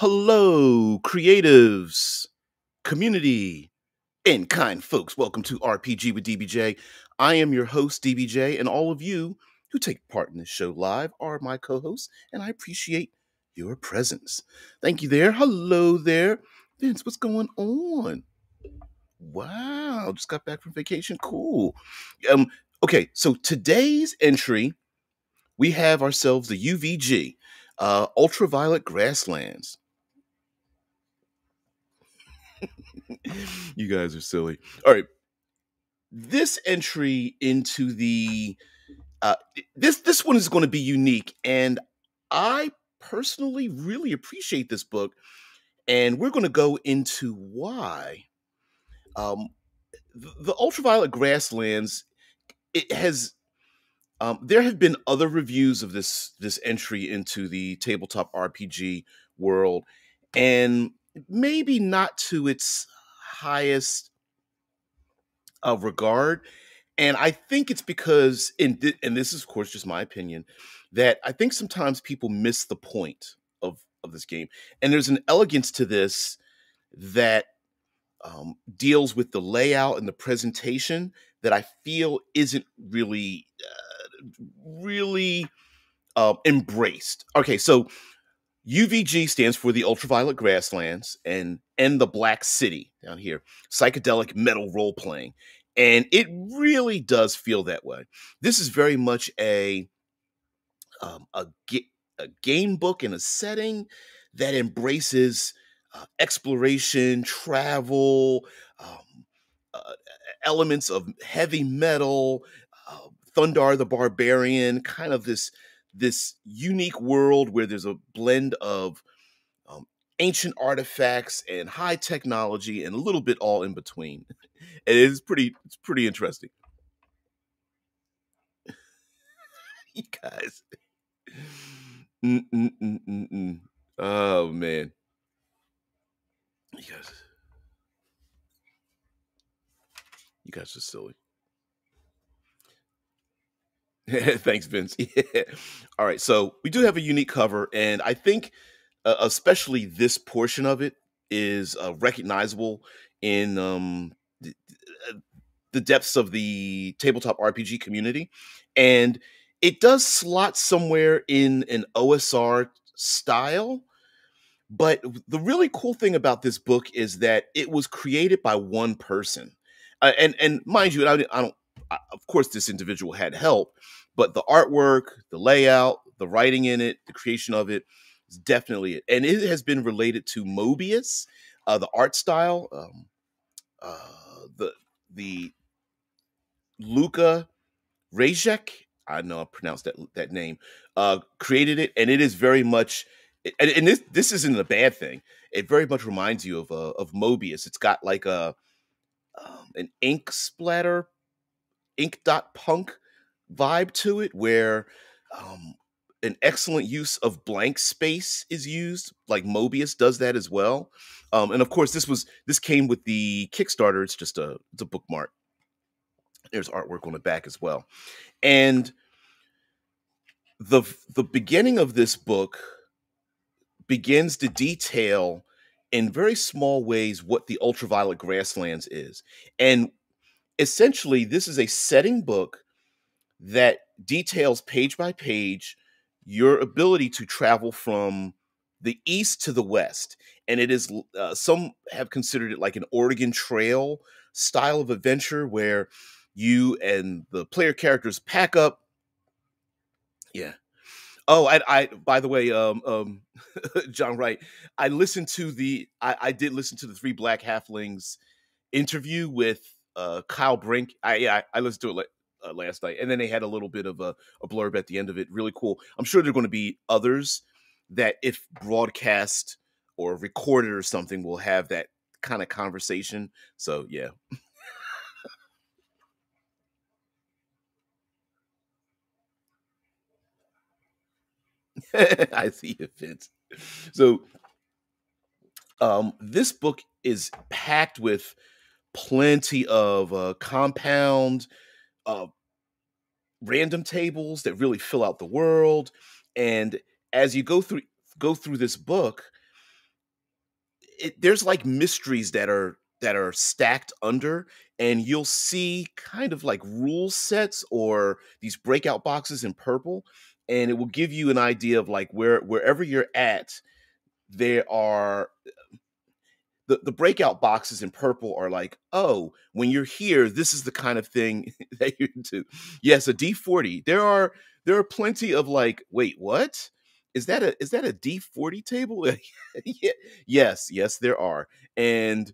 Hello, creatives, community, and kind folks. Welcome to RPG with DBJ. I am your host, DBJ, and all of you who take part in this show live are my co hosts, and I appreciate your presence. Thank you there. Hello there. Vince, what's going on? Wow, just got back from vacation. Cool. Um, okay, so today's entry, we have ourselves the UVG, Ultraviolet Grasslands. You guys are silly. All right. This entry into the this one is going to be unique, and I personally really appreciate this book, and we're going to go into why. Um, the Ultraviolet Grasslands, it has there have been other reviews of this entry into the tabletop RPG world, and maybe not to its highest regard. And I think it's because, and this is, of course, just my opinion, that I think sometimes people miss the point of this game. And there's an elegance to this that deals with the layout and the presentation that I feel isn't really embraced. Okay, so UVG stands for the Ultraviolet Grasslands and the Black City down here, psychedelic metal role playing. And it really does feel that way. This is very much um, a, a game book in a setting that embraces exploration, travel, um, uh, elements of heavy metal, uh, Thundar the Barbarian, kind of this unique world where there's a blend of um, ancient artifacts and high technology and a little bit all in between. It's pretty interesting. You guys. Mm-mm-mm-mm-mm. Oh man. You guys you guys are silly. Thanks, Vince. Yeah. All right, so we do have a unique cover, and I think especially this portion of it is recognizable in uh, the depths of the tabletop RPG community, and it does slot somewhere in an OSR style. But the really cool thing about this book is that it was created by one person, and mind you, I don't. Of course, this individual had help, but the artwork, the layout, the writing in it, the creation of it is definitely it. And it has been related to Mobius, the art style, the Luca Rajek. I know I pronounced that name. Created it, and it is very much. And this isn't a bad thing. It very much reminds you of Mobius. It's got like a an ink splatter, ink dot punk vibe to it, where um, an excellent use of blank space is used. Like Mobius does that as well. And of course, this came with the Kickstarter. It's a bookmark. There's artwork on the back as well, and the beginning of this book begins to detail in very small ways what the ultraviolet grasslands is. And essentially, this is a setting book that details page by page your ability to travel from the east to the west. And it is, some have considered it like an Oregon Trail style of adventure where you and the player characters pack up. Yeah. Oh, by the way, John Wright, I did listen to the Three Black Halflings interview with Kyle Brink. I listened to it last night, and then they had a little bit of a blurb at the end of it. Really cool. I'm sure there are going to be others that, if broadcast or recorded or something, will have that kind of conversation. So yeah. I see it fits. So this book is packed with plenty of compound, uh, random tables that really fill out the world. And as you go through this book, there's like mysteries that are stacked under, and you'll see kind of like rule sets or these breakout boxes in purple, and it will give you an idea of like wherever you're at, there are the breakout boxes in purple are like, oh, when you're here, this is the kind of thing that you're into. Yes, a D40. There are plenty of like, wait, what? Is that a D40 table? Yeah, yes, there are. And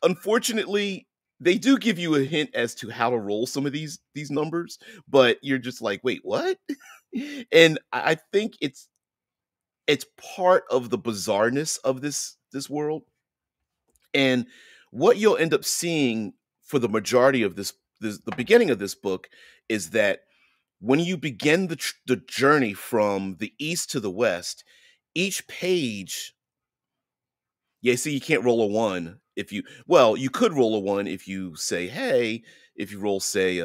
unfortunately, they do give you a hint as to how to roll some of these numbers, but you're just like, wait, what? And I think it's part of the bizarreness of this world. And what you'll end up seeing for the majority of the beginning of this book is that when you begin the journey from the east to the west, each page, yeah, see, you can't roll a one if you, well, you could roll a one if you say, hey, if you roll, say,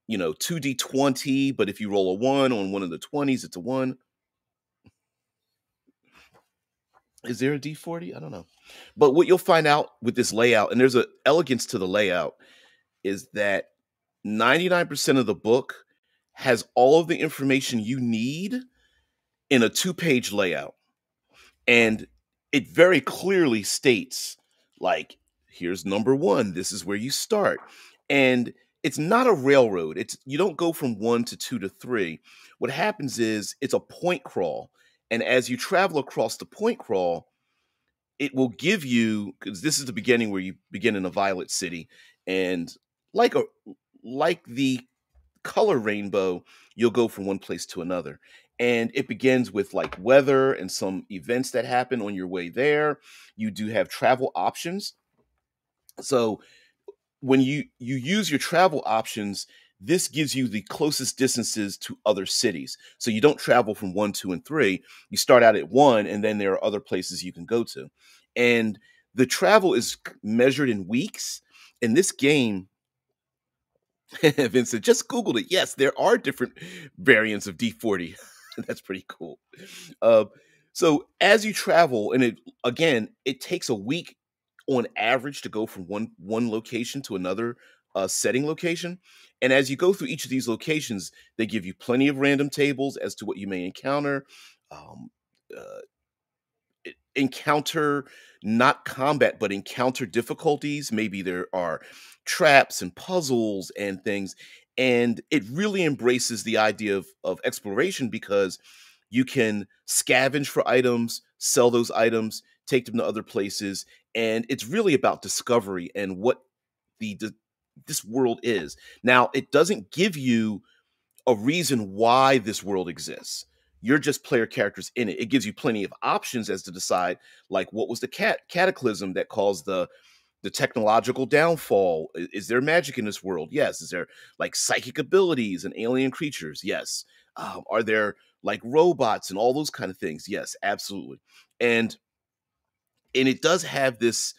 2d20, but if you roll a one on one of the 20s, it's a one. Is there a D40? I don't know. But what you'll find out with this layout, and there's an elegance to the layout, is that 99% of the book has all of the information you need in a two-page layout. And it very clearly states, like, here's number one, this is where you start. And it's not a railroad. It's you don't go from one to two to three. What happens is it's a point crawl. And as you travel across the point crawl, it will give you, because this is the beginning where you begin in a violet city, and like a like the color rainbow, you'll go from one place to another. And it begins with like weather and some events that happen on your way there. You do have travel options. So when you use your travel options, this gives you the closest distances to other cities. So you don't travel from one, two, and three. You start out at one, and then there are other places you can go to. And the travel is measured in weeks. In this game, Vincent just Googled it. Yes, there are different variants of D40. That's pretty cool. Uh, so as you travel, and it takes a week on average to go from one location to another setting location. And as you go through each of these locations, they give you plenty of random tables as to what you may encounter. Um, uh, encounter not combat but encounter difficulties. Maybe there are traps and puzzles and things, and it really embraces the idea of exploration, because you can scavenge for items, sell those items, take them to other places, and it's really about discovery and what this world is. Now, it doesn't give you a reason why this world exists. You're just player characters in it. It gives you plenty of options as to decide, like, what was the cataclysm that caused the technological downfall? Is there magic in this world? Yes. Is there like psychic abilities and alien creatures? Yes. Are there like robots and all those kind of things? Yes, absolutely. And it does have this,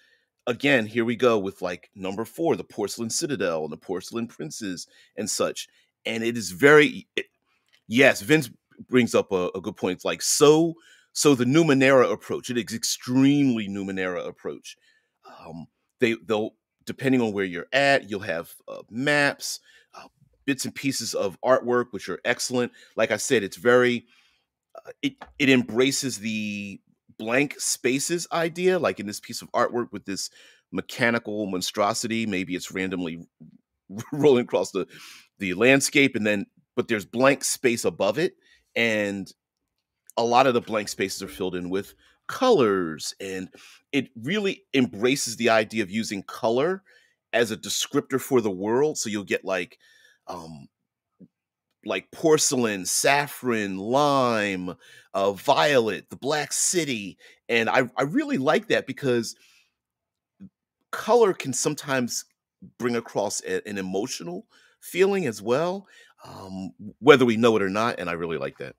again, here we go with like number four, the porcelain citadel and the porcelain princes and such. And it is yes, Vince brings up a good point. It's like, so the Numenera approach, it is extremely Numenera approach. Um, they'll, depending on where you're at, you'll have maps, bits and pieces of artwork, which are excellent. Like I said, it's very it embraces the blank spaces idea, like in this piece of artwork with this mechanical monstrosity. Maybe it's randomly rolling across the landscape, and then but there's blank space above it, and a lot of the blank spaces are filled in with colors, and it really embraces the idea of using color as a descriptor for the world. So you'll get um like porcelain, saffron, lime, violet, the black city. And I really like that, because color can sometimes bring across an emotional feeling as well, whether we know it or not. And I really like that.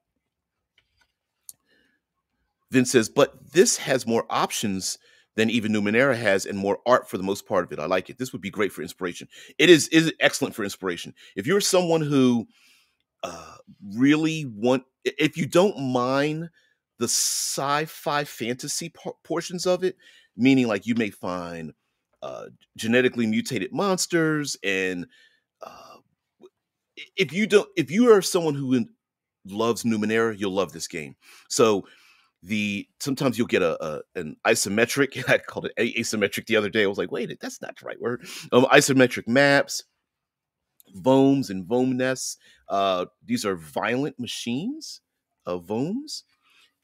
Vince says, but this has more options than even Numenera has, and more art for the most part of it. I like it. This would be great for inspiration. It is excellent for inspiration. If you're someone who uh, really want, if you don't mind the sci-fi fantasy portions of it, meaning like you may find uh, genetically mutated monsters, and uh, if you are someone who loves Numenera, you'll love this game. So the sometimes you'll get a an isometric. I called it asymmetric the other day. I was like, wait, that's not the right word. Isometric maps, vomes and vome nests. These are violent machines of vomes,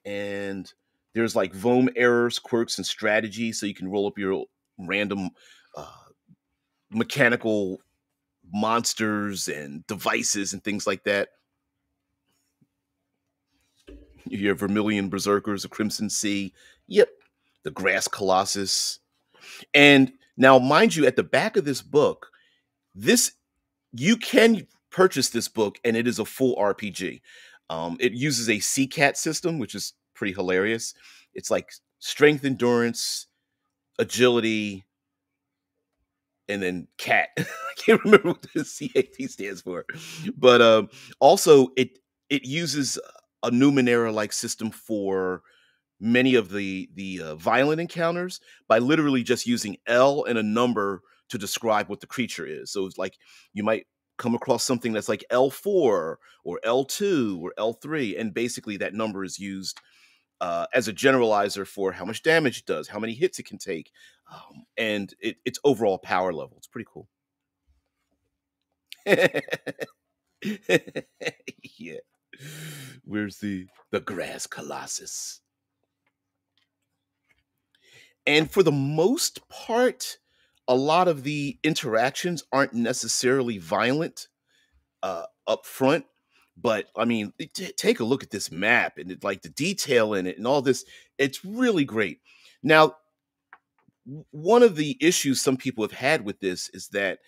and there's like Vome errors, quirks, and strategies, so you can roll up your random uh, mechanical monsters and devices and things like that. Your Vermilion Berserkers, the Crimson Sea, yep, the Grass Colossus. And now, mind you, at the back of this book, this you can purchase this book, and it is a full RPG. It uses a CCAT system, which is pretty hilarious. It's like strength, endurance, agility, and then cat. I can't remember what the CAT stands for, but also it uses a Numenera like system for many of the violent encounters by literally just using L and a number to describe what the creature is. So it's like you might come across something that's like L4 or L2 or L3, and basically that number is used as a generalizer for how much damage it does, how many hits it can take, and its overall power level. It's pretty cool. Yeah. Where's the grass colossus? And for the most part, a lot of the interactions aren't necessarily violent up front. But I mean, take a look at this map and like the detail in it and all this. It's really great. Now, one of the issues some people have had with this is that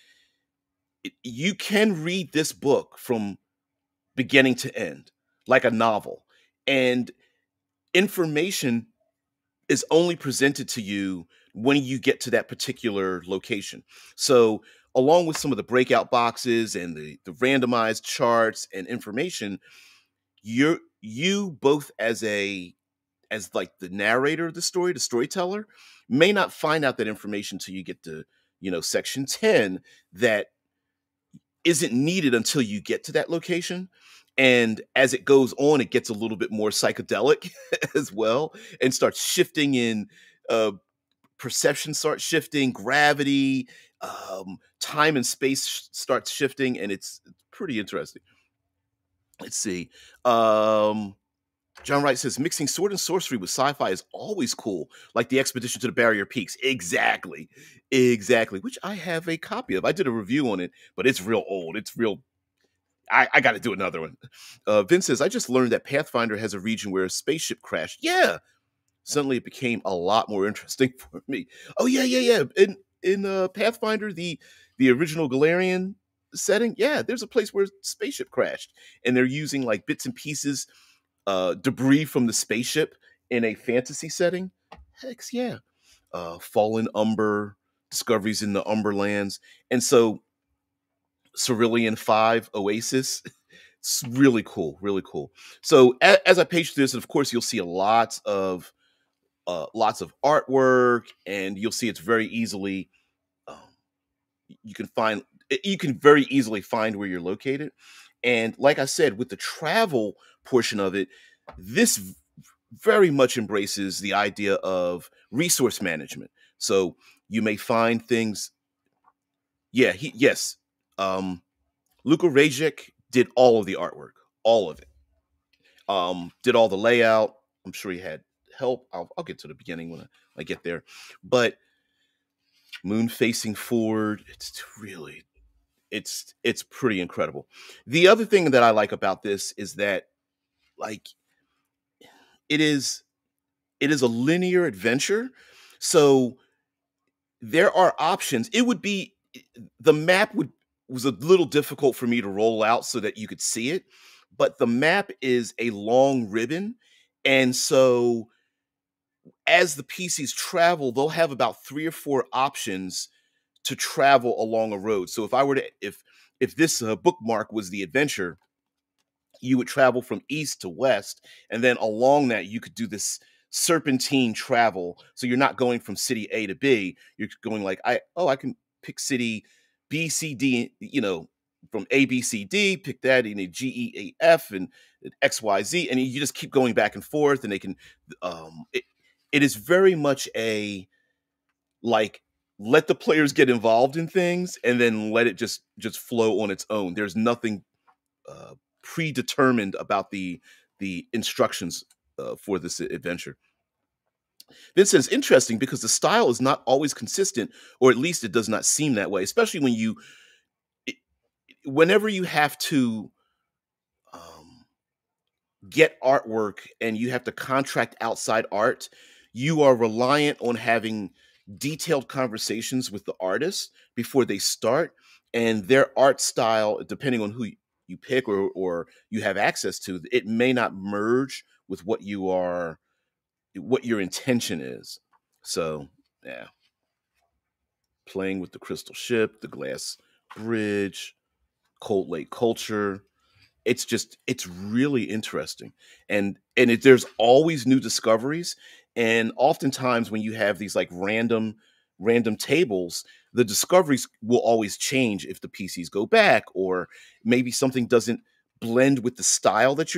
you can read this book from beginning to end, like a novel, and information is only presented to you when you get to that particular location. So, along with some of the breakout boxes and the randomized charts and information, you both as like the narrator of the story, the storyteller, may not find out that information till you get to, section 10 that isn't needed until you get to that location. And as it goes on, it gets a little bit more psychedelic as well, and starts shifting in uh, perception starts shifting, gravity, time and space starts shifting, and it's pretty interesting. Let's see. John Wright says mixing sword and sorcery with sci-fi is always cool, like the expedition to the Barrier Peaks. Exactly, exactly. Which I have a copy of. I did a review on it, but it's real old. It's real. I got to do another one. Vince says I just learned that Pathfinder has a region where a spaceship crashed. Yeah, suddenly it became a lot more interesting for me. Oh yeah, yeah, yeah. In Pathfinder, the original Galarian setting, yeah, there's a place where a spaceship crashed, and they're using like bits and pieces, debris from the spaceship in a fantasy setting. Heck yeah. Fallen Umber, discoveries in the Umberlands, and so Cerulean 5 Oasis. It's really cool, really cool. So as I page through this, and of course, you'll see lots of artwork, and you'll see it's very easily um, you can very easily find where you're located. And like I said, with the travel portion of it, this very much embraces the idea of resource management. So you may find things. Yeah, yes. Luka Rajek did all of the artwork, all of it. Did all the layout. I'm sure he had help. I'll get to the beginning when I get there. But moon facing forward, it's pretty incredible. The other thing that I like about this is that like it is it is a linear adventure. So there are options. It would be the map would was a little difficult for me to roll out so that you could see it, but the map is a long ribbon, and so as the PCs travel, they'll have about 3 or 4 options to travel along a road. So if I were to if this bookmark was the adventure, you would travel from east to west, and then along that you could do this serpentine travel. So you're not going from city A to B. You're going like, I can pick city B, C, D, from A, B, C, D, pick that, G, E, A, F, and X, Y, Z, and you just keep going back and forth, and they can. It is very much a like let the players get involved in things, and then let it just flow on its own. There's nothing uh, predetermined about the instructions for this adventure. Vincent, it's interesting because the style is not always consistent, or at least it does not seem that way. Especially i- whenever you have to um, get artwork and you have to contract outside art, you are reliant on having detailed conversations with the artists before they start, and their art style, depending on who you pick or you have access to, it may not merge with what your intention is. So, yeah, playing with the crystal ship, the glass bridge, Cold Lake culture, it's really interesting, there's always new discoveries, and oftentimes when you have these like random tables, the discoveries will always change if the PCs go back, or maybe something doesn't blend with the style that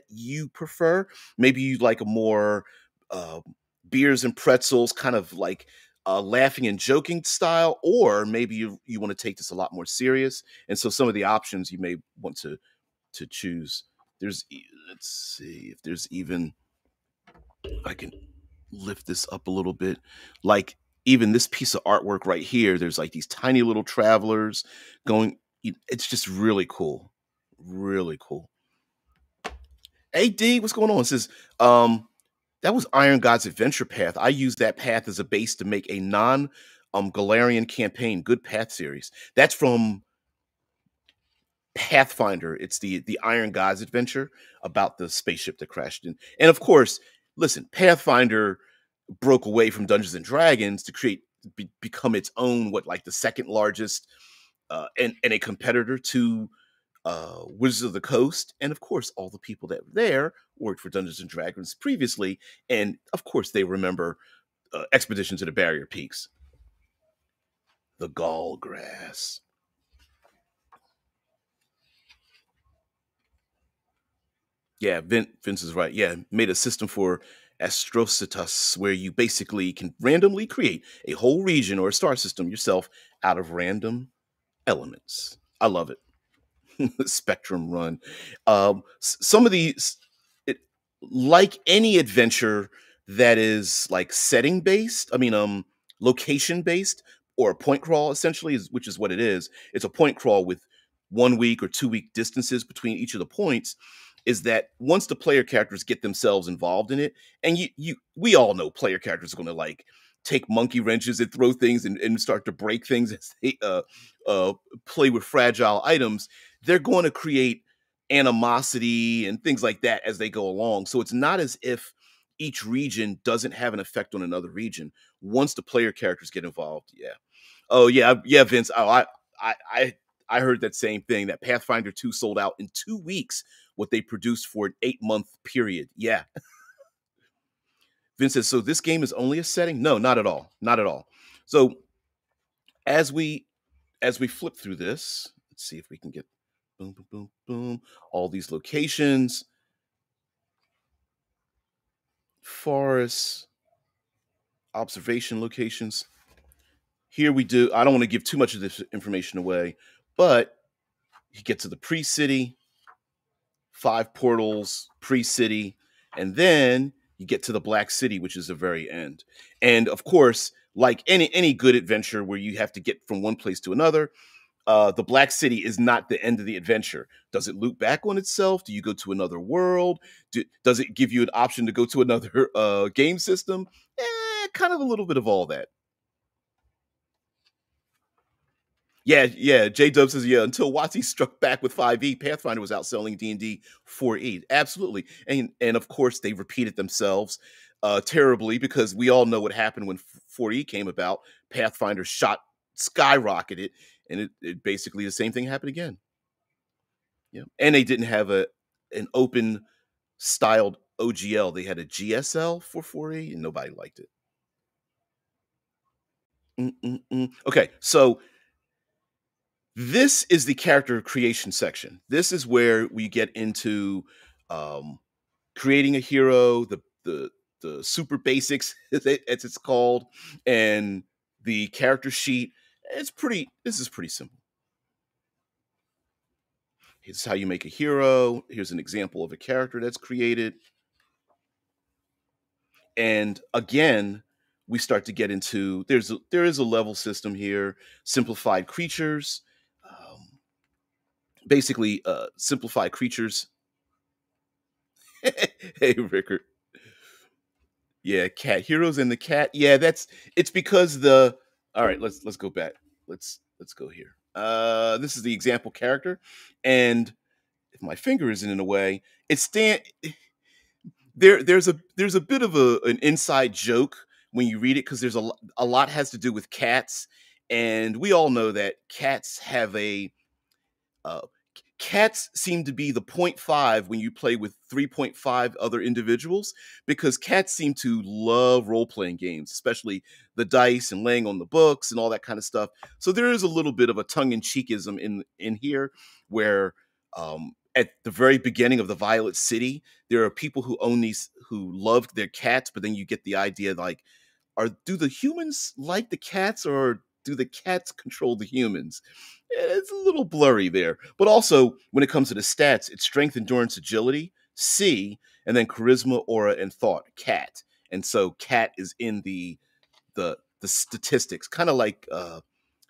you prefer. Maybe you like a more uh, beers and pretzels kind of like laughing and joking style, or maybe you want to take this a lot more serious, and so some of the options you may want to choose. Let's see if there's even, I can lift this up a little bit. Like even this piece of artwork right here, there's like these tiny little travelers going. It's just really cool, really cool. Hey D, what's going on? It says, that was Iron God's adventure path. I used that path as a base to make a non Galarian campaign. Good path series. That's from Pathfinder. It's the Iron Gods adventure about the spaceship that crashed in. And of course, listen, Pathfinder broke away from Dungeons and Dragons to become its own, what, like the second largest and a competitor to Wizards of the Coast. And of course, all the people that were there worked for Dungeons and Dragons previously, and of course they remember Expedition to the Barrier Peaks. The gall grass. Yeah, Vince is right. Yeah, made a system for Astrocitus where you basically can randomly create a whole region or a star system yourself out of random elements. I love it. Spectrum Run. Some of these, it, like any adventure that is like setting based, location based, or a point crawl essentially, which is what it is. It's a point crawl with 1 week or 2 week distances between each of the points. Is that once the player characters get themselves involved in it, and we all know player characters are going to like take monkey wrenches and throw things and start to break things as they uh, play with fragile items. They're going to create animosity and things like that as they go along. So it's not as if each region doesn't have an effect on another region once the player characters get involved. Yeah. Oh yeah, yeah, Vince. Oh, I, I, I heard that same thing. That Pathfinder 2 sold out in 2 weeks what they produced for an 8 month period. Yeah. Vince says, so this game is only a setting? No, not at all. Not at all. So as we flip through this, let's see if we can get boom, boom, boom, boom, all these locations, forests, observation locations. Here we do. I don't want to give too much of this information away, but you get to the pre-city, 5 portals, pre-city, and then you get to the Black City, which is the very end. And of course, like any good adventure where you have to get from one place to another, the Black City is not the end of the adventure. Does it loop back on itself? Do you go to another world? Does it give you an option to go to another game system? Kind of a little bit of all that. Yeah, yeah. J Dub says, yeah, until WotC struck back with 5e, Pathfinder was outselling D&D 4e. Absolutely. And of course they repeated themselves terribly, because we all know what happened when 4e came about. Pathfinder shot skyrocketed, and it basically the same thing happened again. Yeah, and they didn't have an open styled OGL. They had a GSL for 4E, and nobody liked it. Okay, so this is the character creation section. This is where we get into um, creating a hero, the super basics, as it's called, and the character sheet. It's pretty. This is pretty simple. Here's how you make a hero. Here's an example of a character that's created. And again, we start to get into there is a level system here, simplified creatures, um, basically simplified creatures. Hey, Rickard. Yeah, cat heroes and the cat. Yeah, that's it's because the all right, let's go back. Let's go here. This is the example character, and if my finger isn't in the way, it's stand there's a bit of an inside joke when you read it because a lot has to do with cats, and we all know that cats have a uh, cats seem to be the point 0.5 when you play with 3.5 other individuals because cats seem to love role-playing games, especially the dice and laying on the books and all that kind of stuff. So there is a little bit of a tongue-in-cheekism in here where at the very beginning of the Violet City, there are people who own these who love their cats, but then you get the idea like, do the humans like the cats or do the cats control the humans? It's a little blurry there. But also, when it comes to the stats, it's strength, endurance, agility, C, and then charisma, aura, and thought, cat. And so cat is in the statistics, kind of like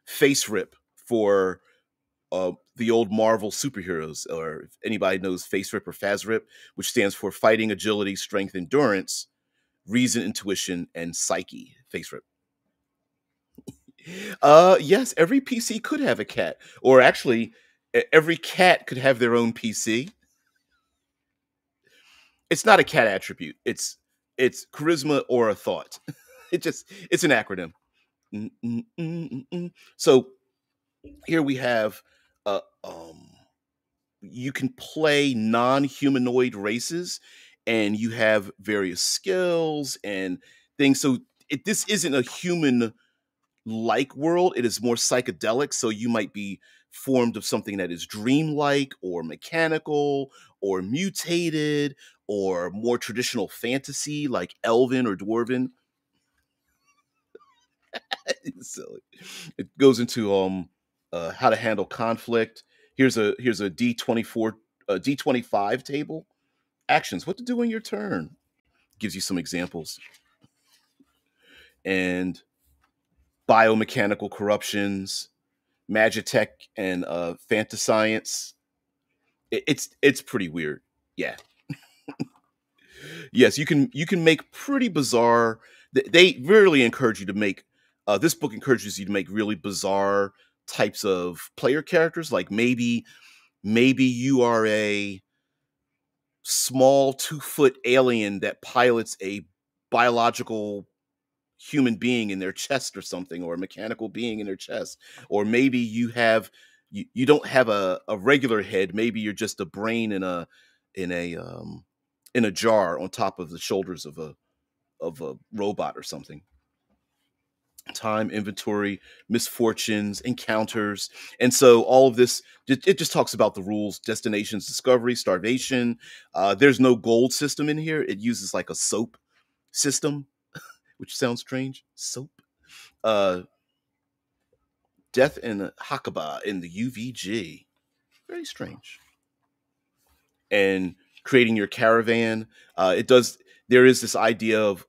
face rip for the old Marvel superheroes, or if anybody knows face rip or FASRIP, which stands for fighting, agility, strength, endurance, reason, intuition, and psyche. Face rip. Yes, every PC could have a cat, or actually, every cat could have their own PC. It's not a cat attribute. It's charisma or a thought. It's an acronym. Mm, mm, mm, mm, mm. So here we have uh, um, you can play non-humanoid races, and you have various skills and things. So this isn't a human like world. It is more psychedelic. So you might be formed of something that is dreamlike or mechanical or mutated or more traditional fantasy like elven or dwarven. It's silly. It goes into how to handle conflict. Here's a D24 D25 table. Actions, what to do in your turn. Gives you some examples. And biomechanical corruptions, magitech, and fantascience. It's pretty weird. Yeah. Yes, you can make pretty bizarre. They really encourage you to make. This book encourages you to make really bizarre types of player characters. Like maybe you are a small 2-foot alien that pilots a biological human being in their chest or something, or a mechanical being in their chest. Or maybe you don't have a regular head. Maybe you're just a brain in a in a jar on top of the shoulders of a robot or something. Time, inventory, misfortunes, encounters. And so all of this, it just talks about the rules: destinations, discovery, starvation. There's no gold system in here. It uses like a soap system, which sounds strange. Soap. uh Death in Hakaba in the UVG. Very strange. And creating your caravan. It does. There is this idea of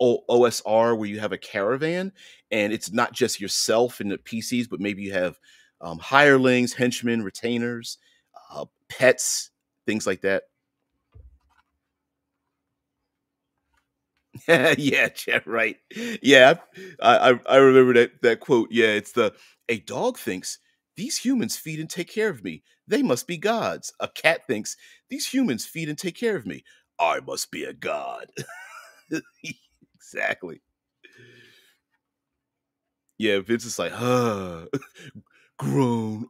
OSR where you have a caravan, and it's not just yourself and the PCs, but maybe you have hirelings, henchmen, retainers, pets, things like that. Yeah, yeah, right. Yeah, I remember that quote. Yeah, it's the a dog thinks these humans feed and take care of me. They must be gods. A cat thinks these humans feed and take care of me. I must be a god. Exactly. Yeah, Vince is like, grown.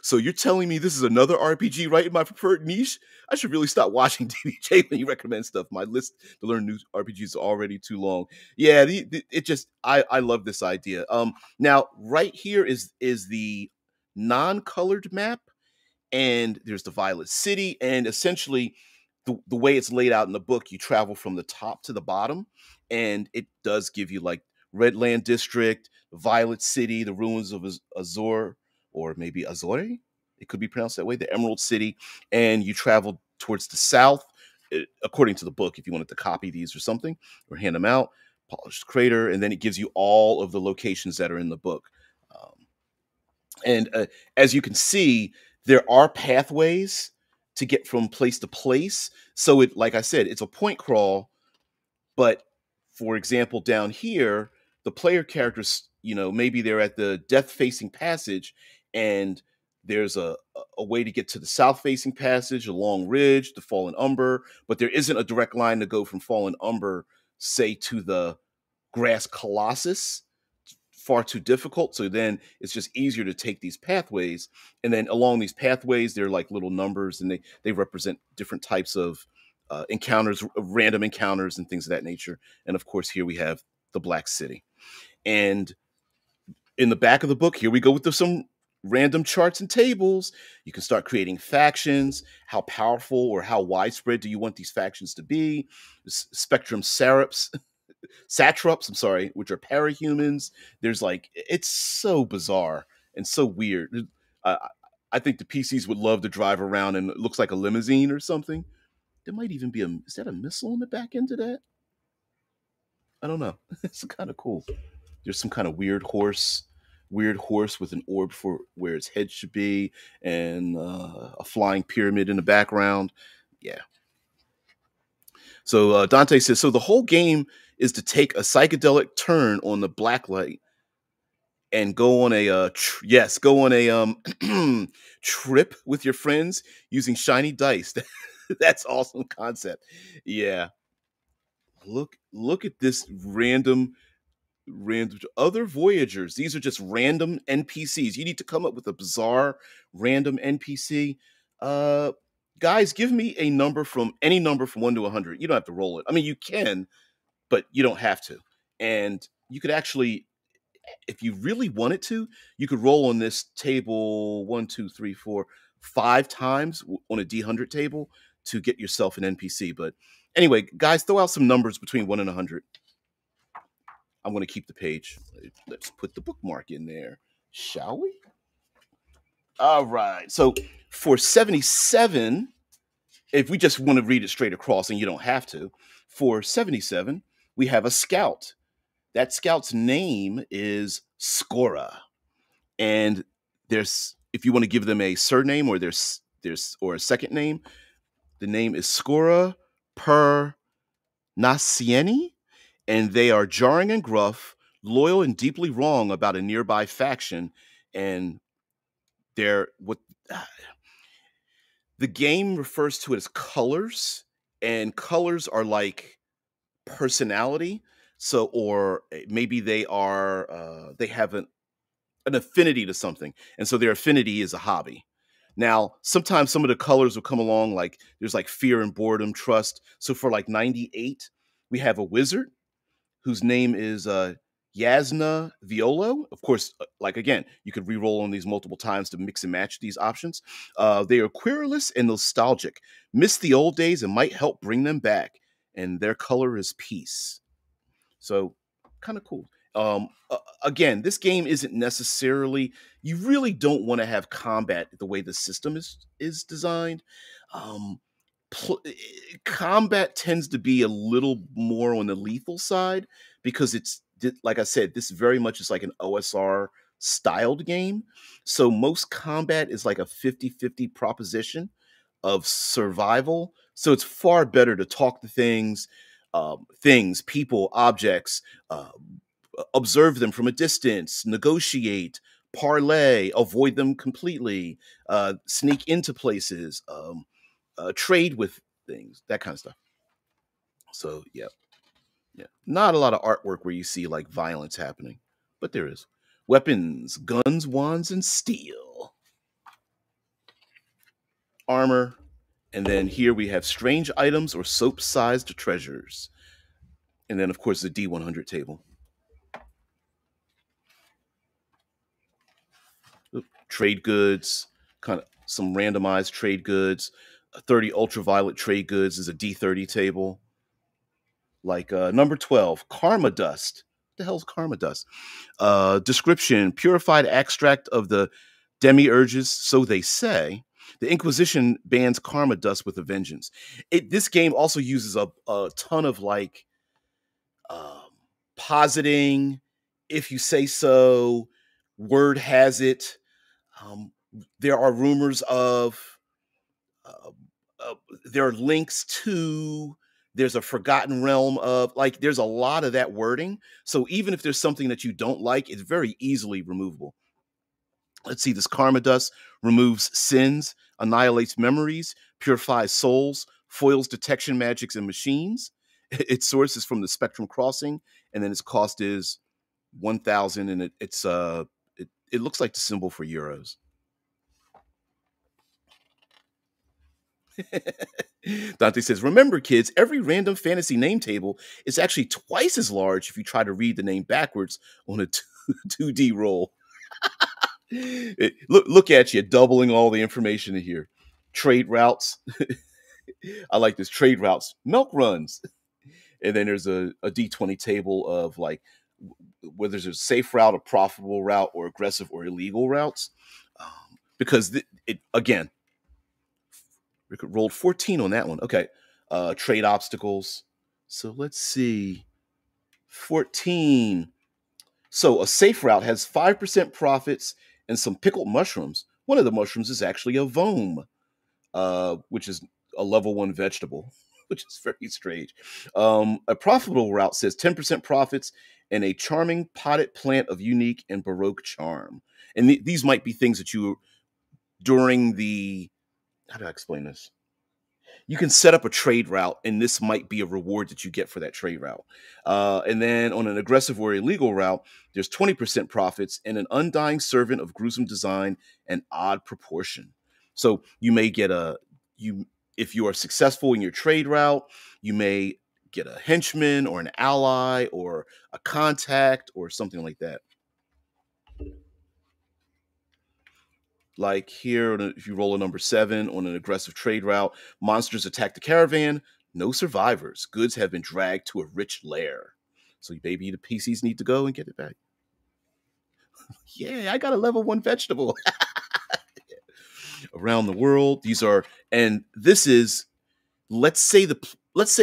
So you're telling me this is another RPG right in my preferred niche? I should really stop watching DBJ when you recommend stuff. My list to learn new RPGs is already too long. Yeah, it just I love this idea. Now right here is the non-colored map, and there's the Violet City, and essentially the way it's laid out in the book, you travel from the top to the bottom, and it does give you like Redland District, Violet City, the ruins of Azor, or maybe Azore. It could be pronounced that way, the Emerald City, and you travel towards the south, according to the book, if you wanted to copy these or something, or hand them out, Polished Crater, and then it gives you all of the locations that are in the book. Um, and as you can see, there are pathways to get from place to place. So it, like I said, it's a point crawl. But for example, down here, the player characters, maybe they're at the death facing passage, and there's a way to get to the south facing passage, a long ridge, the Fallen Umber, but there isn't a direct line to go from Fallen Umber, say, to the Grass Colossus. Far too difficult. So then it's just easier to take these pathways, and then along these pathways they're like little numbers, and they represent different types of encounters, random encounters and things of that nature. And of course here we have the Black City. And in the back of the book, here we go with some random charts and tables. You can start creating factions. How powerful or how widespread do you want these factions to be? Spectrum satraps, I'm sorry, which are parahumans. There's like, it's so bizarre and so weird. I, I think the PCs would love to drive around and it looks like a limousine or something. There might even be is that a missile in the back end of that? I don't know. It's kind of cool. There's some kind of weird horse with an orb for where its head should be, and a flying pyramid in the background. Yeah. So Dante says, so the whole game is to take a psychedelic turn on the blacklight and go on a go on a trip with your friends using shiny dice. That's awesome concept. Yeah. Look at this random other voyagers. These are just random NPCs. You need to come up with a bizarre random NPC. Uh guys, give me a number from any number from 1 to 100. You don't have to roll it. I mean, you can, but you don't have to. And you could actually, if you really wanted to, you could roll on this table 1, 2, 3, 4, 5 times on a D100 table to get yourself an NPC. But anyway, guys, throw out some numbers between 1 and 100. I'm going to keep the page. Let's put the bookmark in there, shall we? All right. So for 77, if we just want to read it straight across, and you don't have to, for 77, we have a scout. That scout's name is Scora. And there's, if you want to give them a surname or there's or a second name, the name is Scora per Nasieni, and they are jarring and gruff, loyal and deeply wrong about a nearby faction, and they're what the game refers to it as colors, and colors are like personality. So, or maybe they are they have an affinity to something, and so their affinity is a hobby. Now, sometimes some of the colors will come along, like there's like fear and boredom, trust. So for like 98, we have a wizard whose name is Yasna Violo. Of course, like again, you could re-roll on these multiple times to mix and match these options. They are querulous and nostalgic, miss the old days and might help bring them back. And their color is peace. So kind of cool. Again, this game isn't necessarily, you really don't want to have combat the way the system is designed. Um, Combat tends to be a little more on the lethal side because like I said, this very much is like an OSR styled game. So most combat is like a 50-50 proposition of survival. So it's far better to talk to things, people, objects, uh, observe them from a distance, negotiate, parlay, avoid them completely, sneak into places, trade with things, that kind of stuff. So yeah, yeah, not a lot of artwork where you see like violence happening, but there is weapons, guns, wands, and steel. armor. And then here we have strange items or soap-sized treasures. And then, of course, the D100 table. Trade goods, kind of some randomized trade goods. 30 ultraviolet trade goods is a D30 table. Like number 12, karma dust. What the hell's karma dust? Description, purified extract of the demiurges, so they say. The Inquisition bans karma dust with a vengeance. This game also uses a ton of like um, positing, if you say so, word has it. There are rumors of, uh, there are links to, there's a forgotten realm of, like, there's a lot of that wording. So even if there's something that you don't like, it's very easily removable. Let's see, this karma dust removes sins, annihilates memories, purifies souls, foils detection magics and machines. Its source is from the Spectrum Crossing, and then its cost is 1,000, and it looks like the symbol for euros. Dante says, remember, kids, every random fantasy name table is actually twice as large if you try to read the name backwards on a 2D roll. Look at you, doubling all the information in here. Trade routes. I like this. Trade routes. Milk runs. And then there's a D20 table of like whether there's a safe route, a profitable route, or aggressive or illegal routes. Because it again, Rick rolled 14 on that one. Okay. Trade obstacles. So let's see. 14. So a safe route has 5% profits and some pickled mushrooms. One of the mushrooms is actually a vome, which is a level 1 vegetable, which is very strange. A profitable route says 10% profits and a charming potted plant of unique and baroque charm. And these might be things that you, during the, how do I explain this? You can set up a trade route, and this might be a reward that you get for that trade route. And then on an aggressive or illegal route, there's 20% profits and an undying servant of gruesome design and odd proportion. So you may get if you are successful in your trade route, you may get a henchman or an ally or a contact or something like that. Like here, if you roll a number 7 on an aggressive trade route, monsters attack the caravan. No survivors. Goods have been dragged to a rich lair. So maybe the PCs need to go and get it back. Yeah, I got a level 1 vegetable. Around the world, these are, and this is, let's say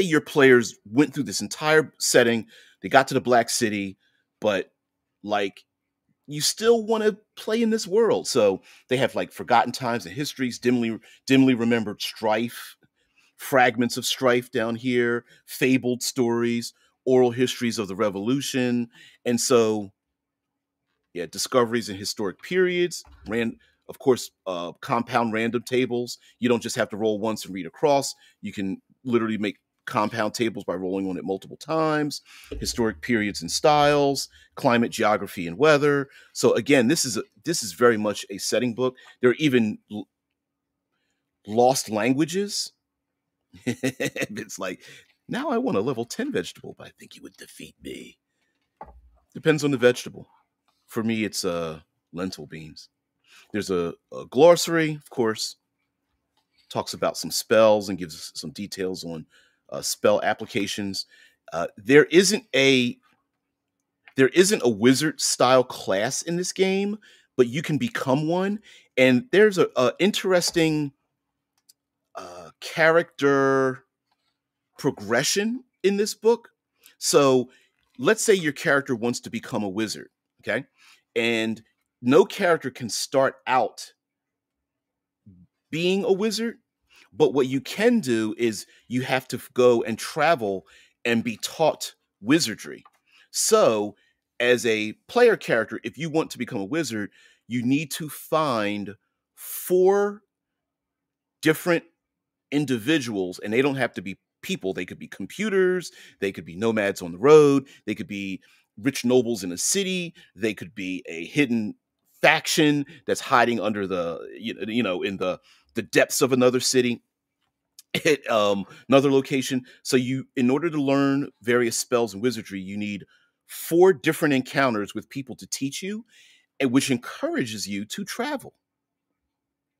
your players went through this entire setting. They got to the Black City, but like, you still want to play in this world. So they have like forgotten times and histories, dimly remembered strife, fragments of strife down here, fabled stories, oral histories of the revolution. And so, yeah, discoveries in historic periods, of course, compound random tables. You don't just have to roll once and read across. You can literally make compound tables by rolling on it multiple times. Historic periods and styles, climate, geography, and weather. So again, this is very much a setting book. There are even lost languages. It's like, now I want a level 10 vegetable, but I think you would defeat me. Depends on the vegetable. For me, it's lentil beans. There's a glossary, of course, talks about some spells and gives some details on spell applications. There isn't a wizard style class in this game, but you can become one. And there's a interesting character progression in this book. So let's say your character wants to become a wizard, okay? And no character can start out being a wizard, but what you can do is you have to go and travel and be taught wizardry. So, as a player character, if you want to become a wizard, you need to find 4 different individuals, and they don't have to be people. They could be computers, they could be nomads on the road, they could be rich nobles in a city, they could be a hidden faction that's hiding under the in the depths of another city. Another location. So you, in order to learn various spells and wizardry, you need 4 different encounters with people to teach you, and which encourages you to travel.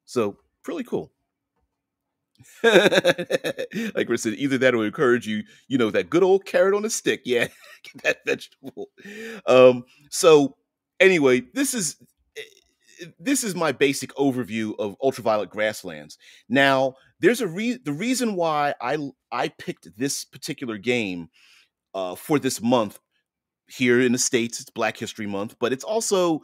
So really cool. Like I said, either that or encourage you, that good old carrot on a stick. Yeah, get that vegetable. So anyway, this is my basic overview of Ultraviolet Grasslands. Now, there's the reason why I picked this particular game for this month here in the States. It's Black History Month, but it's also,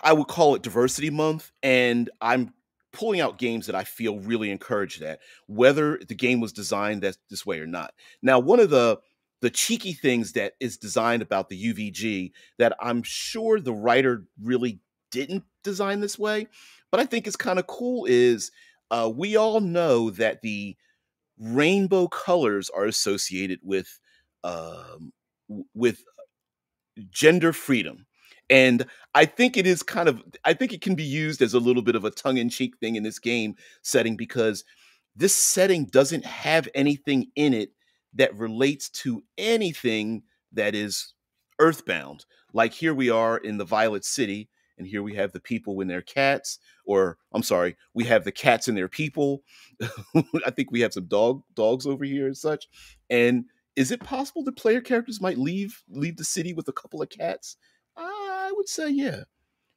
I would call it Diversity Month, and I'm pulling out games that I feel really encourage that, whether the game was designed this way or not. Now, one of the cheeky things that is designed about the UVG that I'm sure the writer really didn't design this way, but I think is kind of cool is we all know that the rainbow colors are associated with gender freedom. And I think it is I think it can be used as a little bit of a tongue in cheek thing in this game setting, because this setting doesn't have anything in it that relates to anything that is earthbound. Like here we are in the Violet City, and here we have the people and their cats, or I'm sorry, we have the cats and their people. I think we have some dogs over here and such. And is it possible that player characters might leave the city with a couple of cats? I would say, yeah.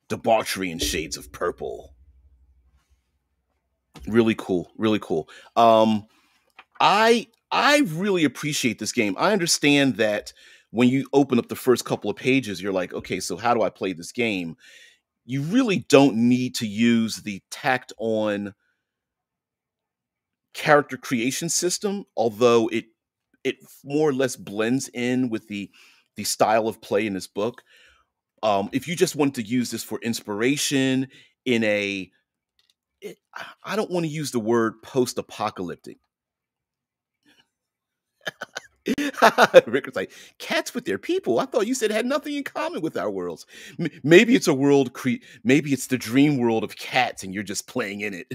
Debauchery in shades of purple. Really cool, really cool. I really appreciate this game. I understand that when you open up the first couple of pages, you're like, okay, so how do I play this game? You really don't need to use the tacked on character creation system, although it more or less blends in with the style of play in this book. If you just want to use this for inspiration in I don't want to use the word post-apocalyptic. Rick was like, cats with their people. I thought you said had nothing in common with our worlds. Maybe it's a maybe it's the dream world of cats and you're just playing in it.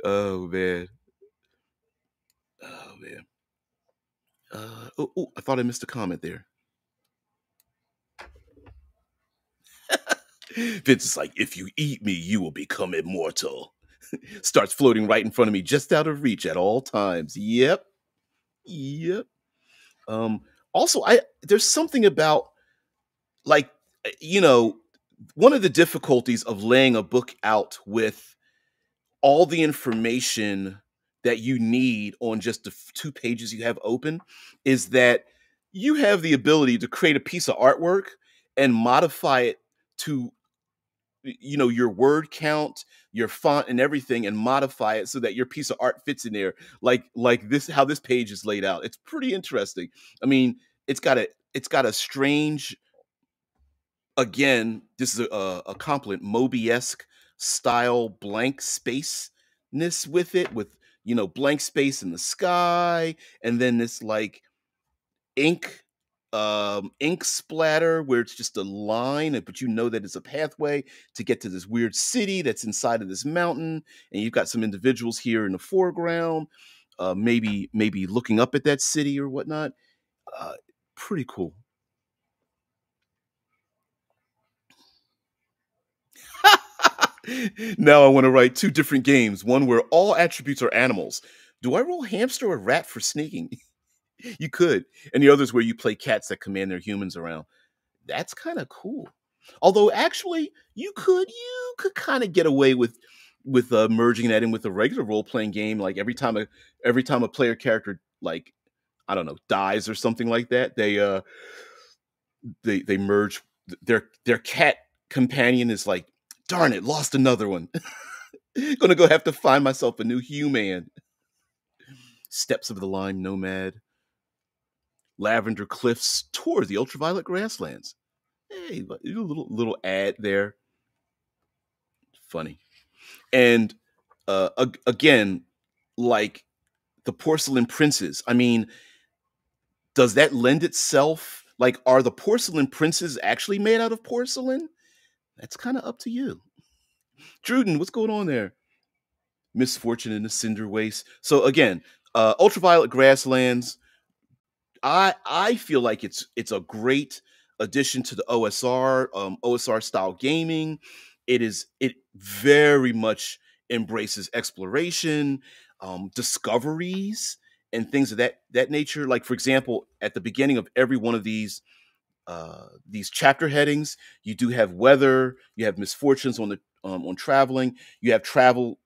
Oh man. Oh man. I thought I missed a comment there. Vince is like, if you eat me, you will become immortal. Starts floating right in front of me, just out of reach at all times. Yep. Yep. Also, there's something about, like, one of the difficulties of laying a book out with all the information that you need on just the 2 pages you have open is that you have the ability to create a piece of artwork and modify it to your word count, your font and everything, and modify it so that your piece of art fits in there, like this, how this page is laid out. It's pretty interesting. I mean, it's got a strange, again, this is a compliment, Moby-esque style blank spaceness with it, with blank space in the sky, and then this like ink ink splatter where it's just a line, but that it's a pathway to get to this weird city that's inside of this mountain, and you've got some individuals here in the foreground, maybe looking up at that city or whatnot. uh Pretty cool. Now I want to write 2 different games, one where all attributes are animals. Do I roll hamster or rat for sneaking? You could. And the others where you play cats that command their humans around. That's kind of cool. Although actually, you could kind of get away with merging that in with a regular role playing game. Like every time a player character, like, I don't know, dies or something like that, they merge. Their cat companion is like, darn it, lost another one. Gonna go have to find myself a new human. Steps of the Lime Nomad. Lavender Cliffs tour the Ultraviolet Grasslands. Hey, a little ad there. Funny. And again, like the Porcelain Princes. I mean, does that lend itself? Like, are the porcelain princes actually made out of porcelain? That's kind of up to you. Druden, what's going on there? Misfortune in the cinder waste. So again, ultraviolet grasslands. I feel like it's a great addition to the OSR style gaming. It very much embraces exploration, discoveries, and things of that nature. Like for example, at the beginning of every one of these chapter headings, you do have weather, you have misfortunes on traveling, you have travel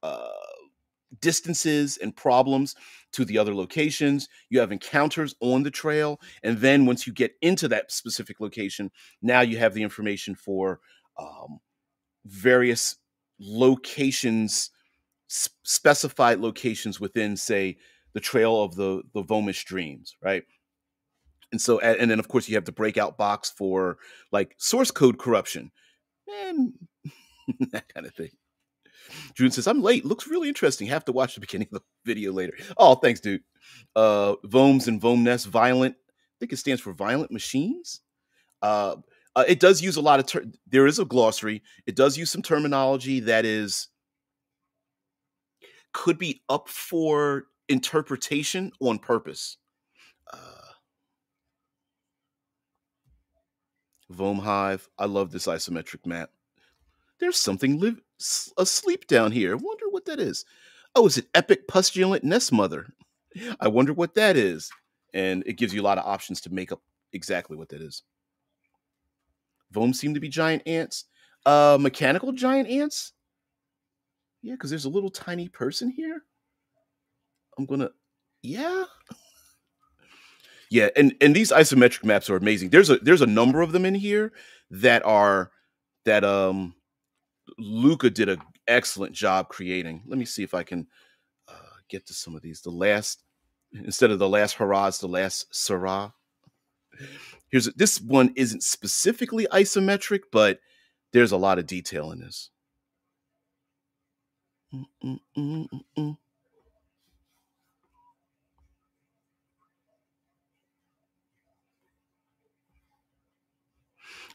uh, distances and problems to the other locations. You have encounters on the trail. And then once you get into that specific location, now you have the information for um, various locations, specified locations within, say, the trail of the Vomish dreams, right? And so, and then of course, you have the breakout box for like source code corruption and that kind of thing. June says, I'm late. Looks really interesting. Have to watch the beginning of the video later. Oh, thanks, dude. Vomes and Vomness, violent. I think it stands for violent machines. Uh, it does use a lot of, there is a glossary. It does use some terminology that could be up for interpretation on purpose. Uh, Vom Hive. I love this isometric map. There's something asleep down here. Wonder what that is. Oh, is it Epic Pustulant Nest Mother? I wonder what that is. And it gives you a lot of options to make up exactly what that is. Vomes seem to be giant ants. Mechanical giant ants? Yeah, because there's a little tiny person here. I'm gonna, yeah, yeah. And these isometric maps are amazing. There's a number of them in here that are that Luca did an excellent job creating. Let me see if I can get to some of these. The last, instead of the last hurrahs, the last Sarah. This one isn't specifically isometric, but there's a lot of detail in this.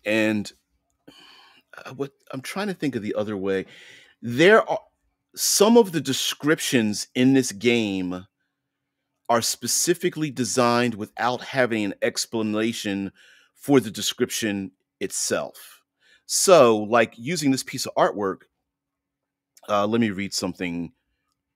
And what I'm trying to think of the other way. There are some of the descriptions in this game are specifically designed without having an explanation for the description itself. So, like using this piece of artwork, let me read something.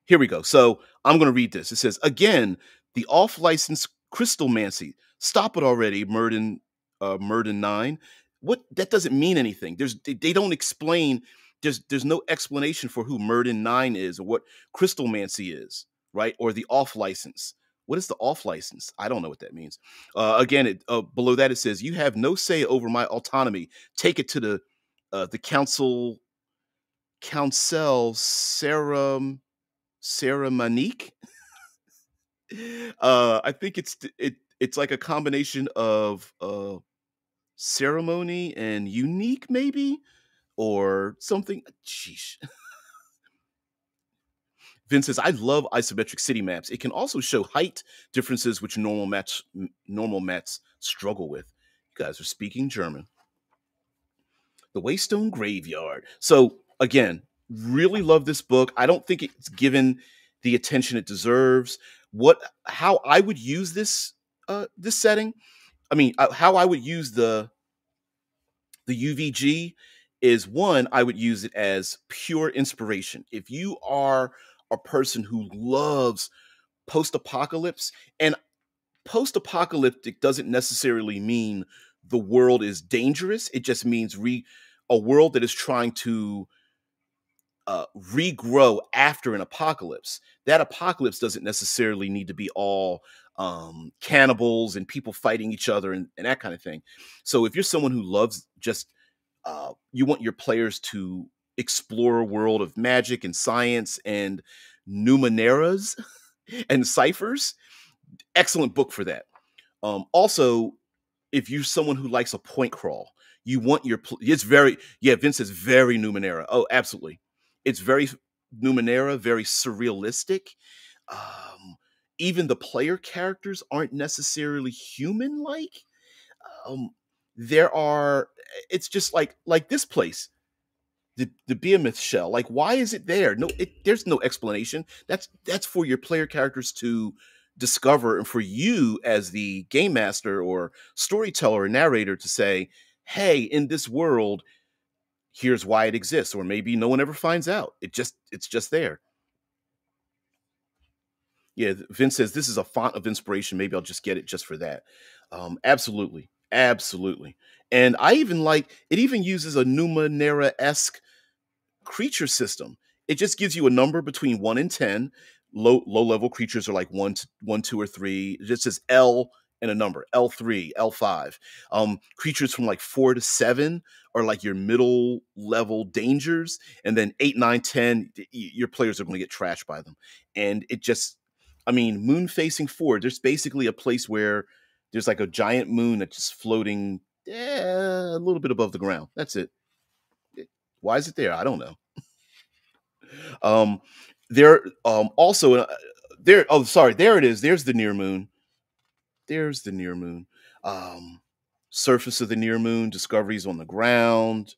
Here we go. So I'm going to read this. It says, again, the off-license crystalmancy. Stop it already, Murden 9. What, that doesn't mean anything. They don't explain. There's no explanation for who Murden 9 is or what crystalmancy is, right? Or the off-license. What is the off-license? I don't know what that means. Again, below that it says, you have no say over my autonomy. Take it to the council Sarah Manique. I think it's like a combination of ceremony and unique, maybe, or something. Sheesh. Vince says, I love isometric city maps. It can also show height differences which normal mats struggle with. You guys are speaking German. The Waystone Graveyard. So again, really love this book. I don't think it's given the attention it deserves. How I would use this setting. I mean, how I would use the UVG is, one, I would use it as pure inspiration. If you are a person who loves post-apocalypse, and post-apocalyptic doesn't necessarily mean the world is dangerous. It just means a world that is trying to regrow after an apocalypse. That apocalypse doesn't necessarily need to be all cannibals and people fighting each other and that kind of thing. So if you're someone who loves just you want your players to explore a world of magic and science and numeneras and ciphers, excellent book for that. Also, if you're someone who likes a point crawl, you want it's very, yeah, Vince is very Numenera. Oh, absolutely. It's very Numenera, very surrealistic. Um, Even the player characters aren't necessarily human-like. um, there are it's just like this place, the behemoth shell. Like, why is it there? No, there's no explanation. That's for your player characters to discover, and for you as the game master or storyteller or narrator to say, hey, in this world, here's why it exists, or maybe no one ever finds out. It's just there. Yeah, Vince says this is a font of inspiration. Maybe I'll just get it just for that. Absolutely, absolutely. And I even like it. Even uses a Numenera esque creature system. It just gives you a number between 1 and 10. Low level creatures are like 1, 2, or 3. It just says L and a number, L3, L5. Creatures from like 4 to 7 are like your middle level dangers, and then 8, 9, 10, your players are going to get trashed by them. And it just, I mean, moon facing forward. There's basically a place where there's like a giant moon that's just floating a little bit above the ground. That's it. Why is it there? I don't know. Um, there also there. Oh, sorry. There it is. There's the near moon. There's the near moon. Um, Surface of the near moon. Discoveries on the ground.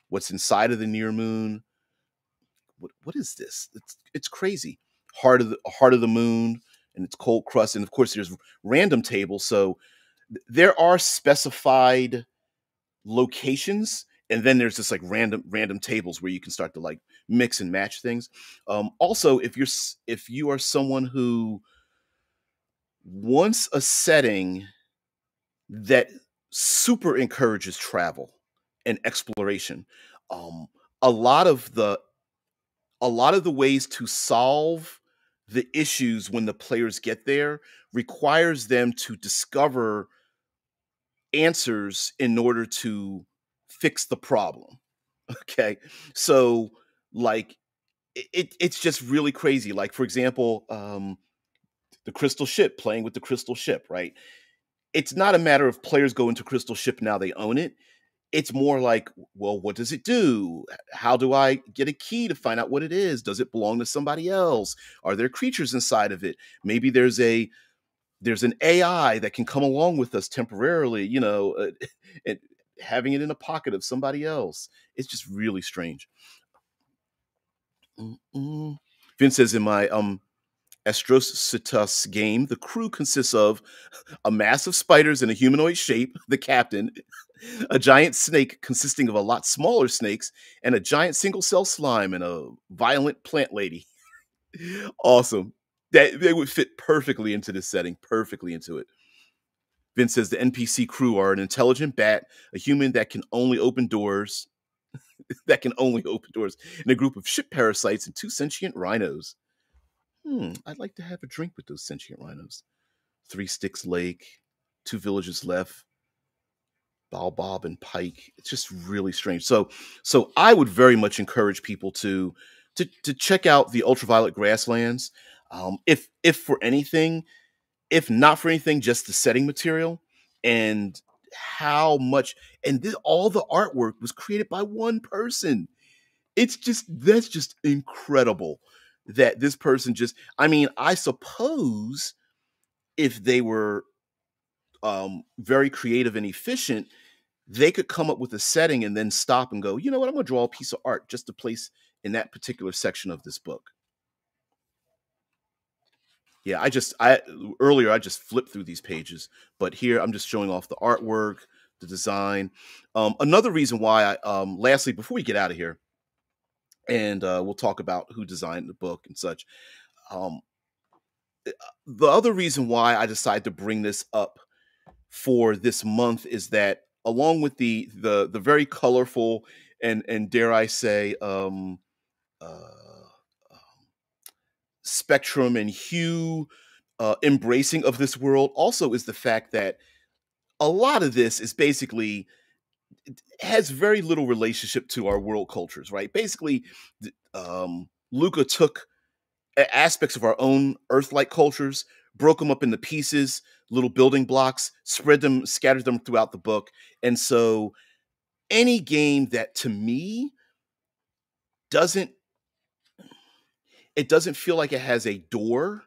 What's inside of the near moon? What is this? It's crazy. Heart of the moon and its cold crust, and of course there's random tables. So there are specified locations, and then there's just like random tables where you can start to like mix and match things. Also, if you are someone who wants a setting that super encourages travel and exploration, um, a lot of the ways to solve the issues when the players get there requires them to discover answers in order to fix the problem. Okay. So like it's just really crazy. Like, for example, the crystal ship, playing with the crystal ship, right? It's not a matter of players go into crystal ship, now they own it. It's more like, well, what does it do? How do I get a key to find out what it is? Does it belong to somebody else? Are there creatures inside of it? Maybe there's an AI that can come along with us temporarily, and having it in a pocket of somebody else. It's just really strange. Mm-mm. Vince says, in my Astrocitus game, the crew consists of a mass of spiders in a humanoid shape, the captain, a giant snake consisting of a lot smaller snakes, and a giant single cell slime and a violent plant lady. Awesome. That they would fit perfectly into this setting, perfectly into it. Vince says the NPC crew are an intelligent bat, a human that can only open doors, and a group of ship parasites and 2 sentient rhinos. I'd like to have a drink with those sentient rhinos. Three Sticks Lake, 2 villages left, Baobab and Pike. It's just really strange. So I would very much encourage people to check out the Ultraviolet Grasslands. If for anything, if not for anything, just the setting material and how much, and all the artwork was created by one person. That's just incredible that this person just, I mean, I suppose if they were very creative and efficient, they could come up with a setting and then stop and go, you know what, I'm going to draw a piece of art just to place in that particular section of this book. Yeah, I earlier I just flipped through these pages, but here I'm just showing off the artwork, the design. Another reason why lastly, before we get out of here, and we'll talk about who designed the book and such. Um, the other reason why I decided to bring this up for this month is that, along with the very colorful and dare I say, spectrum and hue embracing of this world, also is the fact that a lot of this is basically has very little relationship to our world cultures, right? Basically, Luca took aspects of our own Earth-like cultures, broke them up into pieces, little building blocks, scattered them throughout the book, and so any game that, to me, doesn't it doesn't feel like it has a door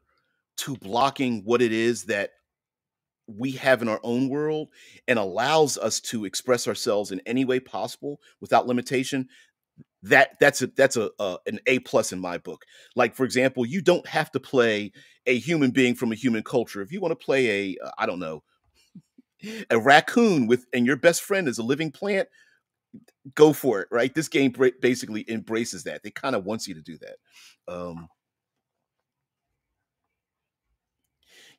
to blocking what it is that we have in our own world and allows us to express ourselves in any way possible without limitation, that's an A plus in my book. Like for example, you don't have to play a human being from a human culture. If you want to play a I don't know, a raccoon with and your best friend is a living plant, go for it, right? This game basically embraces that. They kind of wants you to do that.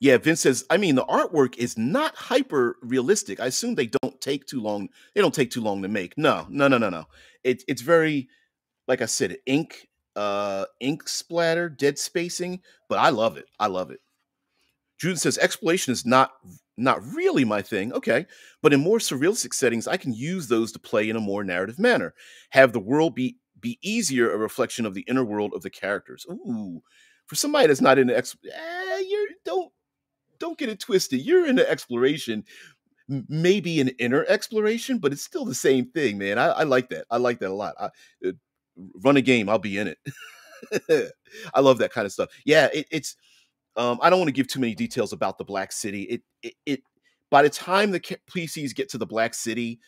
Yeah, Vince says, I mean, the artwork is not hyper realistic. I assume they don't take too long. They don't take too long to make. No, no, no, no, no. It's very, like I said, ink splatter, dead spacing, but I love it. I love it. Juden says exploration is not really my thing. Okay, but in more surrealistic settings, I can use those to play in a more narrative manner. Have the world be easier a reflection of the inner world of the characters. Ooh, for somebody that's not into you don't get it twisted. You're into exploration, maybe an inner exploration, but it's still the same thing, man. I like that. I like that a lot. Uh, Run a game, I'll be in it. I love that kind of stuff. Yeah, it's I don't want to give too many details about the Black City. It by the time the PCs get to the Black City,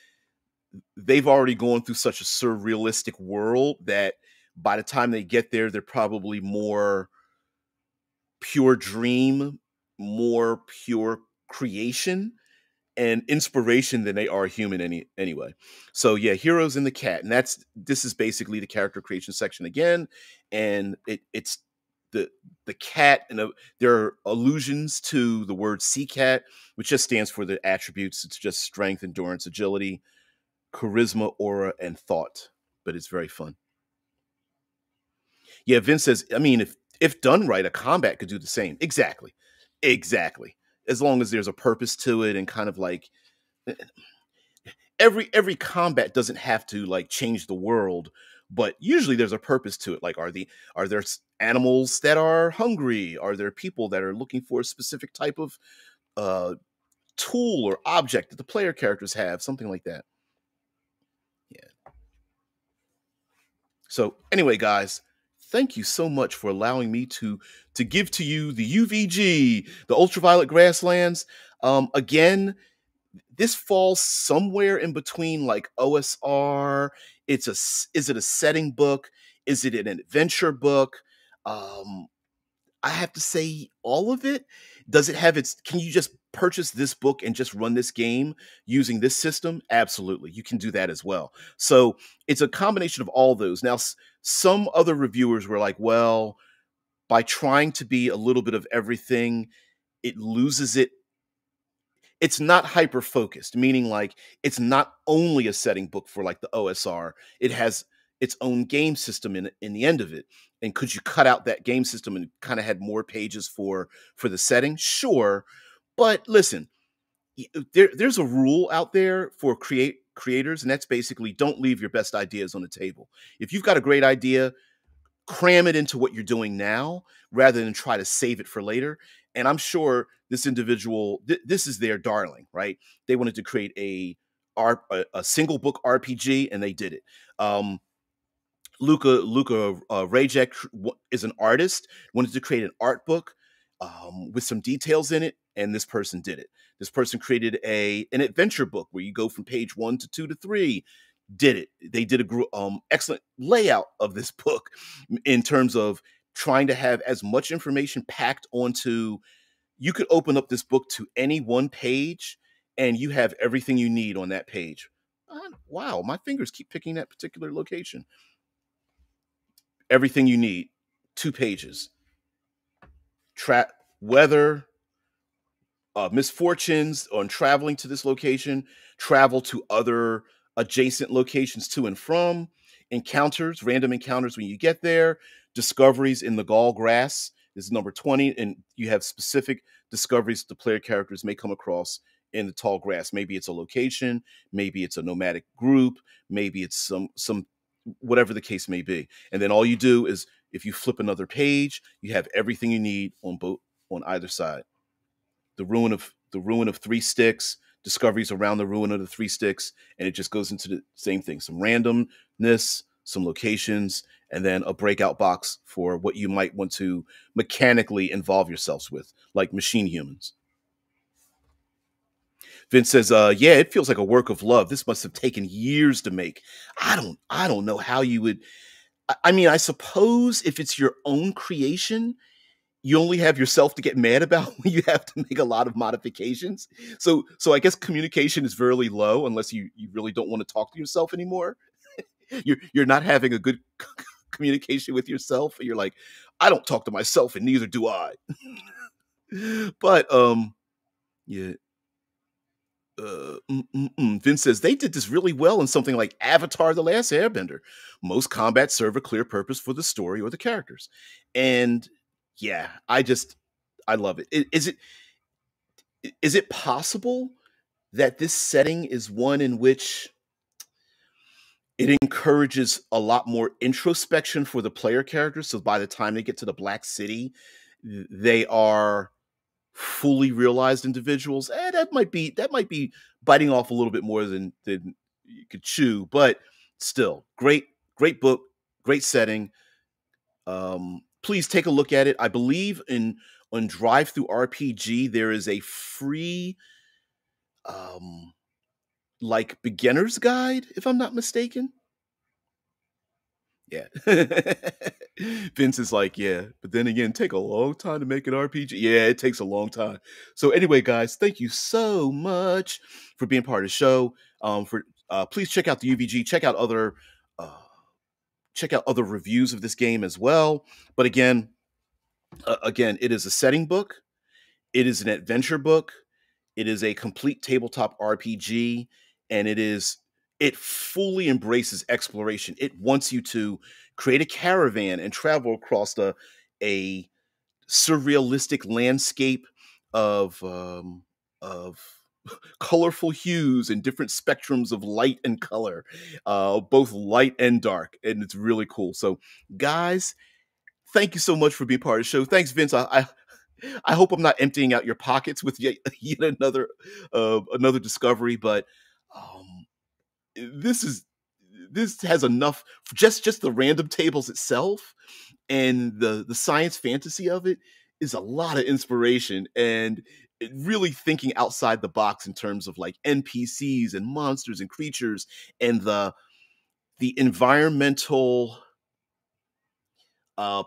they've already gone through such a surrealistic world that by the time they get there, they're probably more pure dream, more pure creation and inspiration than they are human anyway. So yeah, Heroes in the Cat, and this is basically the character creation section again, and it's the cat, and there are allusions to the word sea cat, which just stands for the attributes. It's just strength, endurance, agility, charisma, aura, and thought. But it's very fun. Yeah, Vince says, I mean, if done right, a combat could do the same. Exactly, exactly. As long as there's a purpose to it and kind of like every combat doesn't have to like change the world, but usually there's a purpose to it. Like are there animals that are hungry? Are there people that are looking for a specific type of uh tool or object that the player characters have, something like that. Yeah. So anyway, guys, thank you so much for allowing me to give to you the UVG, the Ultraviolet Grasslands. Again, this falls somewhere in between like OSR. Is it a setting book? Is it an adventure book? Um, I have to say all of it. Does it have its Can you just purchase this book and just run this game using this system? Absolutely. You can do that as well. So, it's a combination of all those. Now, some other reviewers were like, "Well, by trying to be a little bit of everything, it loses it's not hyper focused, meaning like it's not only a setting book for like the OSR. It has its own game system in the end of it. And could you cut out that game system and kind of had more pages for the setting? Sure, but listen, there's a rule out there for creators, and that's basically don't leave your best ideas on the table. If you've got a great idea, cram it into what you're doing now rather than try to save it for later. And I'm sure this individual, this is their darling, right? They wanted to create a single book RPG, and they did it. Luca Rajek is an artist, wanted to create an art book with some details in it, and this person did it. This person created an adventure book where you go from page 1 to 2 to 3. Did it. They did a excellent layout of this book in terms of trying to have as much information packed onto. You could open up this book to any one page, and you have everything you need on that page. Wow, my fingers keep picking that particular location. Everything you need, 2 pages. Weather, misfortunes on traveling to this location, travel to other adjacent locations to and from, encounters, random encounters when you get there, discoveries in the gall grass is number 20, and you have specific discoveries the player characters may come across in the tall grass. Maybe it's a location, maybe it's a nomadic group, maybe it's some whatever the case may be. And then all you do is if you flip another page, you have everything you need on either side. The ruin of 3 sticks, discoveries around the ruin of the 3 sticks, and it just goes into the same thing. Some randomness, some locations, and then a breakout box for what you might want to mechanically involve yourselves with, like machine humans. Vince says, yeah, it feels like a work of love. This must have taken years to make. I don't know how you would. I mean, I suppose if it's your own creation, you only have yourself to get mad about when you have to make a lot of modifications. So I guess communication is very low unless you really don't want to talk to yourself anymore. You're not having a good communication with yourself. You're like, I don't talk to myself, and neither do I. But yeah. Vince says they did this really well in something like Avatar: The Last Airbender. Most combat serve a clear purpose for the story or the characters, and yeah, I love it. Is it possible that this setting is one in which it encourages a lot more introspection for the player characters? So by the time they get to the Black City, they are fully realized individuals. That might be biting off a little bit more than you could chew, but still, great book, great setting. Please take a look at it. I believe in on Drive Through RPG there is a free um like beginner's guide, if I'm not mistaken. Yeah. Vince is like, yeah, but then again, take a long time to make an RPG. Yeah, it takes a long time. So anyway, guys, thank you so much for being part of the show. For Please check out the UVG, uh, check out other reviews of this game as well. But again, it is a setting book. It is an adventure book. It is a complete tabletop RPG, and it fully embraces exploration. It wants you to create a caravan and travel across a surrealistic landscape of colorful hues and different spectrums of light and color, both light and dark, and it's really cool. So, guys, thank you so much for being part of the show. Thanks, Vince. I hope I'm not emptying out your pockets with yet another discovery, but um, this is this has enough. Just the random tables itself and the science fantasy of it is a lot of inspiration, and really thinking outside the box in terms of like NPCs and monsters and creatures, and the environmental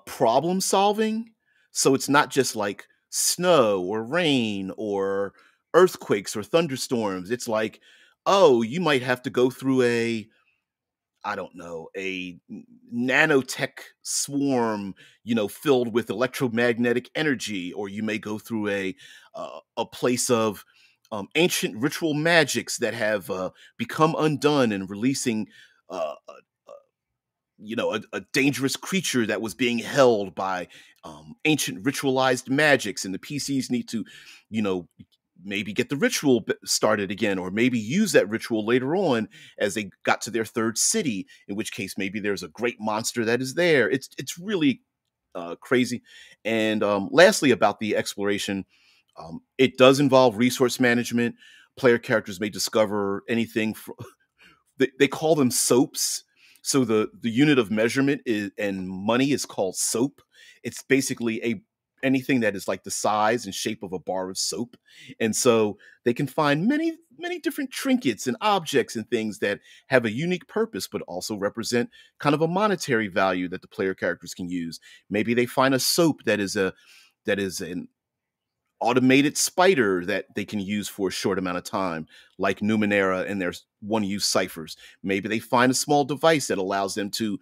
problem solving. So it's not just like snow or rain or earthquakes or thunderstorms. It's like, oh, you might have to go through I don't know, nanotech swarm, filled with electromagnetic energy, or you may go through a place of ancient ritual magics that have become undone and releasing uh, a dangerous creature that was being held by ancient ritualized magics, and the PCs need to, you know, maybe get the ritual started again, or maybe use that ritual later on as they got to their third city. In which case, maybe there's a great monster that is there. It's really crazy. And lastly, about the exploration, it does involve resource management. Player characters may discover anything from they call them soaps. So the unit of measurement is and money is called soap. It's basically a anything that is like the size and shape of a bar of soap. And so they can find many different trinkets and objects and things that have a unique purpose but also represent kind of a monetary value that the player characters can use. Maybe they find a soap that is an automated spider that they can use for a short amount of time, like Numenera and their one-use ciphers. Maybe they find a small device that allows them to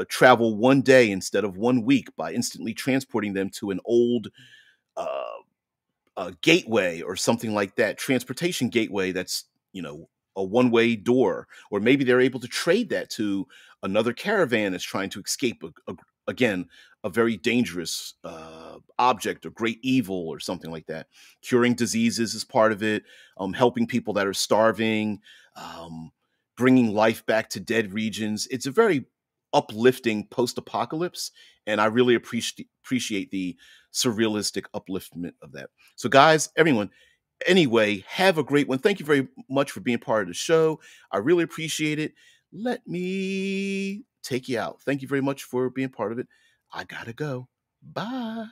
travel one day instead of 1 week by instantly transporting them to an old uh, gateway or something like that, transportation gateway that's, a one-way door. Or maybe they're able to trade that to another caravan that's trying to escape again a very dangerous object or great evil or something like that. Curing diseases is part of it. Helping people that are starving, um, bringing life back to dead regions. It's a very uplifting post-apocalypse, and I really appreciate the surrealistic upliftment of that. So, guys, everyone, anyway, have a great one. Thank you very much for being part of the show. I really appreciate it. Let me take you out. Thank you very much for being part of it. I gotta go. Bye.